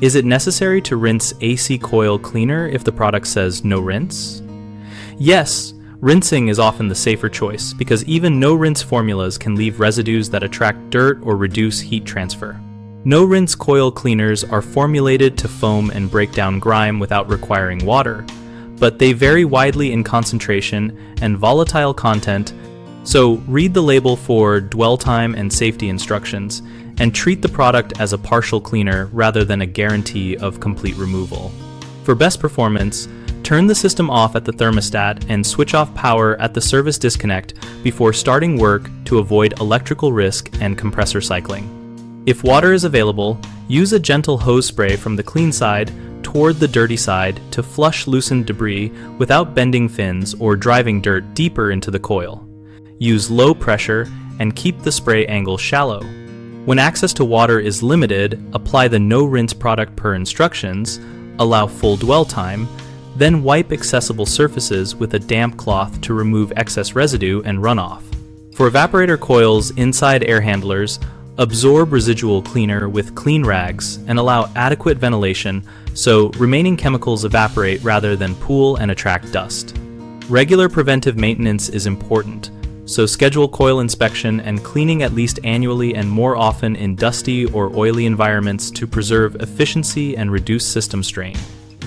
Is it necessary to rinse AC coil cleaner if the product says no rinse? Yes, rinsing is often the safer choice because even no-rinse formulas can leave residues that attract dirt or reduce heat transfer. No-rinse coil cleaners are formulated to foam and break down grime without requiring water, but they vary widely in concentration and volatile content, so read the label for dwell time and safety instructions, and treat the product as a partial cleaner rather than a guarantee of complete removal. For best performance, turn the system off at the thermostat and switch off power at the service disconnect before starting work to avoid electrical risk and compressor cycling. If water is available, use a gentle hose spray from the clean side toward the dirty side to flush loosened debris without bending fins or driving dirt deeper into the coil. Use low pressure and keep the spray angle shallow. When access to water is limited, apply the no-rinse product per instructions, allow full dwell time, then wipe accessible surfaces with a damp cloth to remove excess residue and runoff. For evaporator coils inside air handlers, absorb residual cleaner with clean rags and allow adequate ventilation so remaining chemicals evaporate rather than pool and attract dust. Regular preventive maintenance is important, so schedule coil inspection and cleaning at least annually and more often in dusty or oily environments to preserve efficiency and reduce system strain.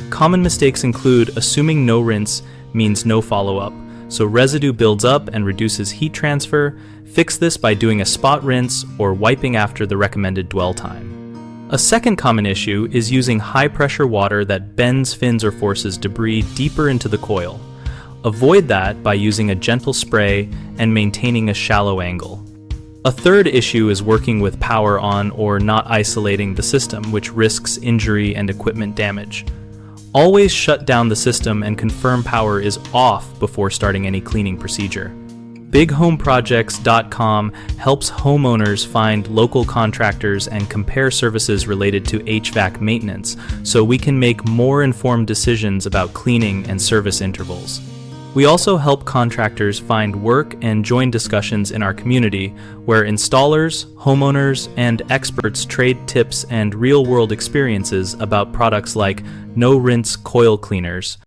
Common mistakes include assuming no rinse means no follow-up, so residue builds up and reduces heat transfer. Fix this by doing a spot rinse or wiping after the recommended dwell time. A second common issue is using high-pressure water that bends, fins, or forces debris deeper into the coil. Avoid that by using a gentle spray and maintaining a shallow angle. A third issue is working with power on or not isolating the system, which risks injury and equipment damage. Always shut down the system and confirm power is off before starting any cleaning procedure. BigHomeProjects.com helps homeowners find local contractors and compare services related to HVAC maintenance so we can make more informed decisions about cleaning and service intervals. We also help contractors find work and join discussions in our community where installers, homeowners, and experts trade tips and real-world experiences about products like no-rinse coil cleaners,